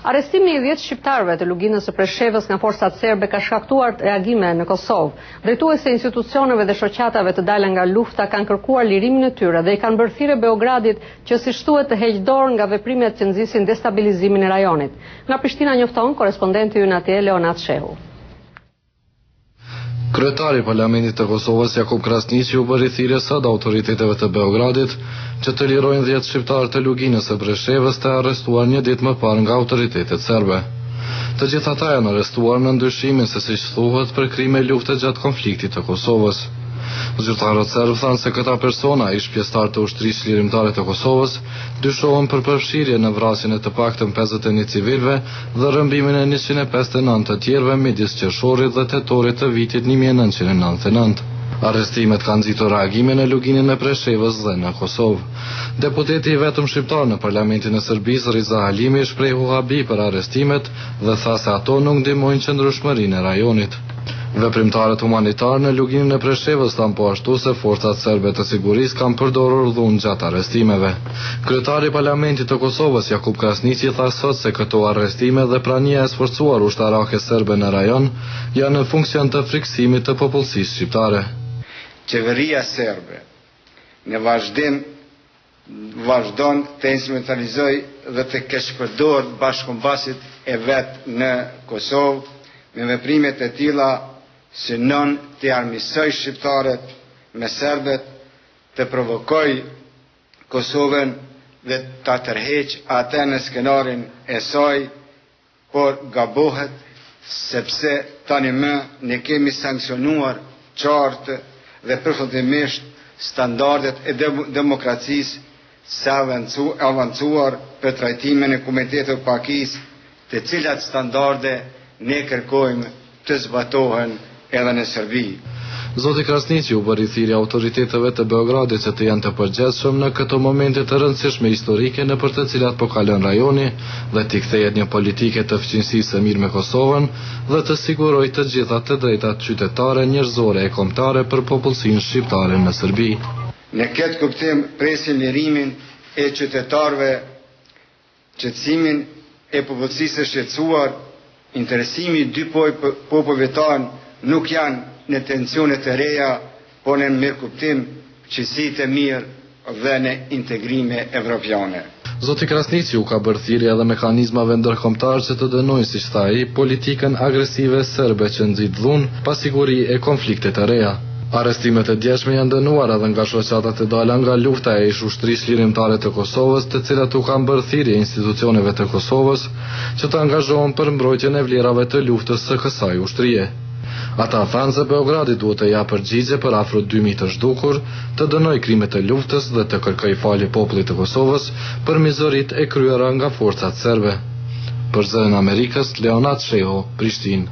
Arrestimi i 10 shqiptarëve të luginës së Preshevës nga forcat serbe ka shkaktuar reagime në Kosovë. Drejtues e institucioneve dhe shoqatave të dalë nga lufta kanë kërkuar lirimin e tyre dhe i kanë bërë thirrje Beogradit që si thuhet të heqë dorë nga veprimet që nxisin destabilizimin e rajonit. Nga Prishtina njofton korrespondenti ynë atje Leonat Shehu. Kryetari i Parlamentit të Kosovës Jakub Krasniqi u bëri thirrje sot autoriteteve të Beogradit që të lirojnë 10 shqiptarë të luginës së Preshevës të arrestuar një ditë më parë nga autoritetet serbe. Të gjithë ata janë arrestuar në ndyshimin se siç thuhet për krime lufte gjatë konfliktit të Kosovës. Zyrtarët serbë thanë se këta persona ish pjesëtar të ushtrisë lirimtare të Kosovës dyshohen për përfshirje në vrasjen e të paktën 51 civilëve dhe rrëmbimin e 159 të tjerëve midis qershorit dhe tetorit të vitit 1999. Arrestimet kanë nxitur reagime në luginën e Preshevës dhe në Kosovë. Deputeti i vetëm shqiptar në Parlamentin e Serbisë Riza Halimi shprehu habi për arrestimet dhe tha se ato nuk ndihmojnë qëndrueshmërinë e rajonit. Veprimtarët humanitarë në luginën e Preshevës thanë po ashtu se forcat serbe të sigurisë kanë përdorur dhunë gjatë arrestimeve. Kryetari i Parlamentit të Kosovës Jakub Krasniqi tha sot se këto arrestime dhe prania e sforcuar ushtarake serbe në rajon janë në funksion të friksimit të popullsisë shqiptare. Qeveria serbe në vazhdim vazhdon të instrumentalizojë dhe të keqpërdor bashkëmbasit e vet në Kosovë me veprimet e tilla synon të armiqsoj shqiptarët me serbet, të provokoj Kosovën dhe ta tërheq atë në skenarin e saj, por gabohet sepse tani më ne kemi sankcionuar qartë dhe përfundimisht standardet e demokracisë së avancuar për trajtimin e Kombitetit Pakisë, të cilat standarde ne kërkojmë të zbatohen edhe në Serbi. Zoti Krasniqi u bëri thirrje autoriteteve të Beogradit që të janë të përgjithshëm në këto momente të rëndësishme historike në për të cilat po kalon rajoni dhe t'i kthehet një politike të fqinjësisë së mirë me Kosovën dhe të sigurojë të gjitha të drejtat qytetare, njerëzore e kombëtare për popullsinë shqiptare në Serbi. Në këtë kuptim presim lirimin e qytetarëve, qetësimin e popullsisë së shqetësuar. Interesimi i dy popujve tanë nuk janë në tensione të reja, por në mirë kuptim, qësitë e mirë dhe në integrime evropiane. Zoti Krasniqi u ka bërë thirrje edhe mekanizmave ndërkombëtar që të dënojnë, siç tha ai, politikën agresive serbe që nxit dhunë, pasiguri e konflikte të reja. Arrestimet e djeshme janë dënuar edhe nga shoqatat e dala nga lufta e ish ushtrisë lirimtare të Kosovës, të cilat u kanë bërë thirrje institucioneve të Kosovës që të angazhohen për mbrojtjen e vlerave të luftës së kësaj ushtrie. Ata thanë se Beogradi duhet të japë përgjigje për afro 2000 të zhdukur, të dënoj krimet e luftës dhe të kërkoj falje popullit të Kosovës për mizoritë e kryera nga forcat serbe. Për Zërin Amerikës, Leonat Shehu, Prishtinë.